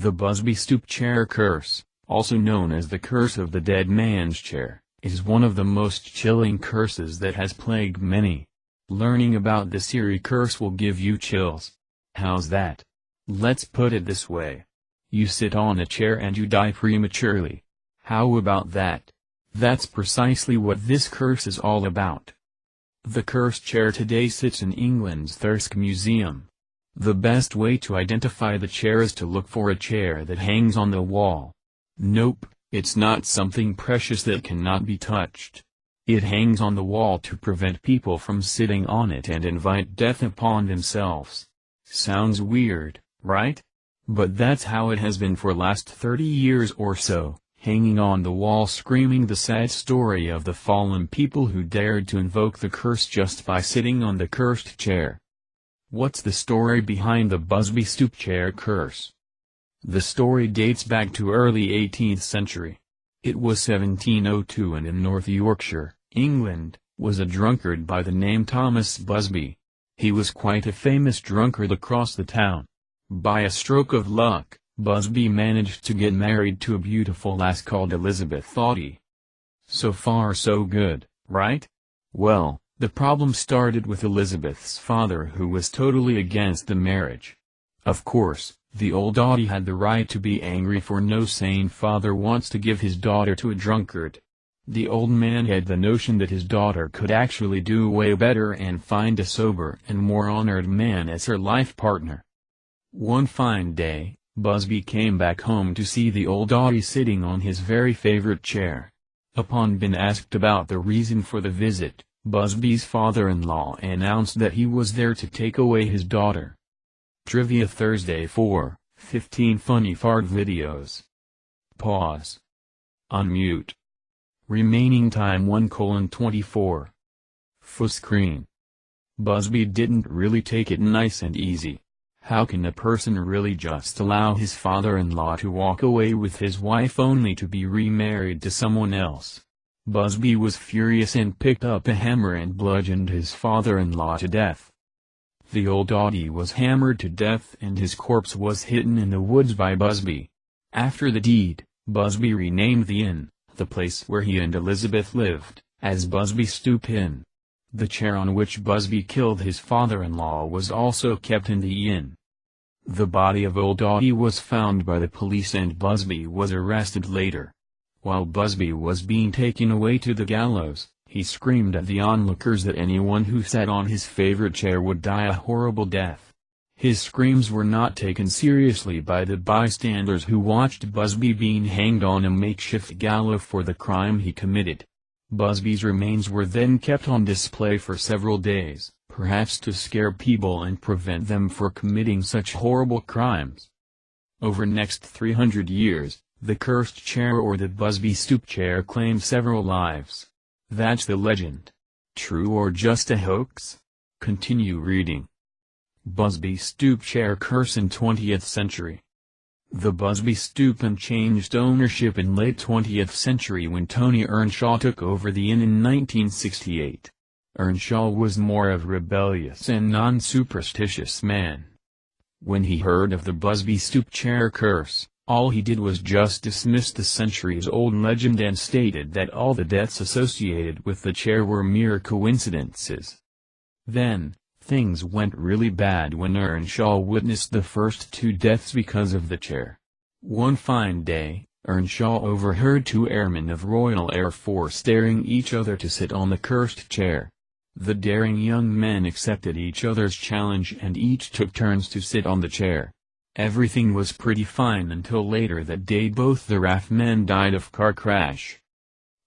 The Busby Stoop chair curse, also known as the curse of the dead man's chair, is one of the most chilling curses that has plagued many. Learning about this eerie curse will give you chills. How's that? Let's put it this way. You sit on a chair and you die prematurely. How about that? That's precisely what this curse is all about. The cursed chair today sits in England's Thirsk Museum. The best way to identify the chair is to look for a chair that hangs on the wall. Nope, it's not something precious that cannot be touched. It hangs on the wall to prevent people from sitting on it and invite death upon themselves. Sounds weird, right? But that's how it has been for last 30 years or so, hanging on the wall screaming the sad story of the fallen people who dared to invoke the curse just by sitting on the cursed chair. What's the story behind the Busby Stoop chair curse? The story dates back to early 18th century. It was 1702 and in North Yorkshire, England, was a drunkard by the name Thomas Busby. He was quite a famous drunkard across the town. By a stroke of luck, Busby managed to get married to a beautiful lass called Elizabeth Thoughty. So far so good, right? Well, the problem started with Elizabeth's father, who was totally against the marriage. Of course, the old Thoughty had the right to be angry, for no sane father wants to give his daughter to a drunkard. The old man had the notion that his daughter could actually do way better and find a sober and more honored man as her life partner. One fine day, Busby came back home to see the old Thoughty sitting on his very favorite chair. Upon being asked about the reason for the visit, Busby's father-in-law announced that he was there to take away his daughter. Trivia Thursday 4:15 Funny fart videos. Pause. Unmute. Remaining time 1:24. Full screen. Busby didn't really take it nice and easy. How can a person really just allow his father-in-law to walk away with his wife only to be remarried to someone else? Busby was furious and picked up a hammer and bludgeoned his father-in-law to death. The old Thoughty was hammered to death and his corpse was hidden in the woods by Busby. After the deed, Busby renamed the inn, the place where he and Elizabeth lived, as Busby Stoop Inn. The chair on which Busby killed his father-in-law was also kept in the inn. The body of old Thoughty was found by the police and Busby was arrested later. While Busby was being taken away to the gallows, he screamed at the onlookers that anyone who sat on his favorite chair would die a horrible death. His screams were not taken seriously by the bystanders who watched Busby being hanged on a makeshift gallows for the crime he committed. Busby's remains were then kept on display for several days, perhaps to scare people and prevent them from committing such horrible crimes. Over next 300 years, the cursed chair or the Busby Stoop chair claimed several lives. That's the legend. True or just a hoax? Continue reading. Busby Stoop chair curse in 20th century. The Busby Stoop Inn changed ownership in late 20th century when Tony Earnshaw took over the inn in 1968. Earnshaw was more of a rebellious and non-superstitious man. When he heard of the Busby Stoop chair curse, all he did was just dismiss the centuries-old legend and stated that all the deaths associated with the chair were mere coincidences. Then, things went really bad when Earnshaw witnessed the first 2 deaths because of the chair. One fine day, Earnshaw overheard 2 airmen of Royal Air Force daring each other to sit on the cursed chair. The daring young men accepted each other's challenge and each took turns to sit on the chair. Everything was pretty fine until later that day both the RAF men died of car crash.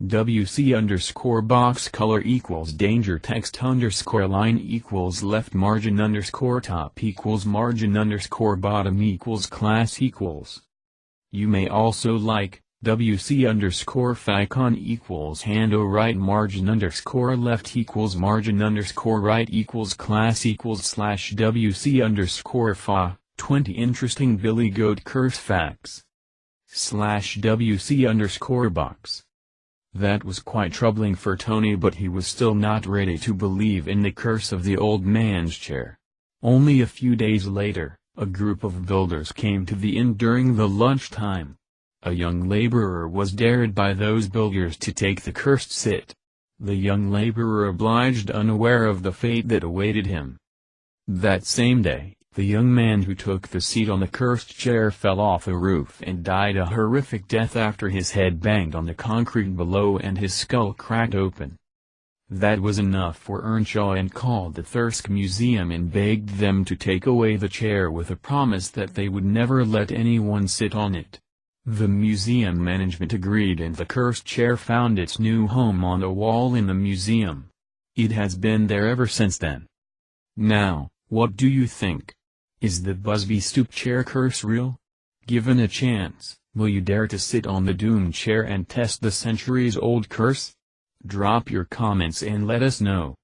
WC_box color equals danger text underscore line equals left margin underscore top equals margin underscore bottom equals class equals. You may also like, WC_ficon equals handle right margin underscore left equals margin underscore right equals class equals slash WC_fa. 20 interesting Billy Goat curse facts. Slash WC_box. That was quite troubling for Tony, but he was still not ready to believe in the curse of the old man's chair. Only a few days later, A group of builders came to the inn during the lunchtime. A young laborer was dared by those builders to take the cursed seat. The young laborer obliged, unaware of the fate that awaited him. That same day, the young man who took the seat on the cursed chair fell off a roof and died a horrific death after his head banged on the concrete below and his skull cracked open. That was enough for Earnshaw, and called the Thirsk Museum and begged them to take away the chair with a promise that they would never let anyone sit on it. The museum management agreed, and the cursed chair found its new home on a wall in the museum. It has been there ever since then. Now, what do you think? Is the Busby Stoop chair curse real? Given a chance, will you dare to sit on the doomed chair and test the centuries-old curse? Drop your comments and let us know.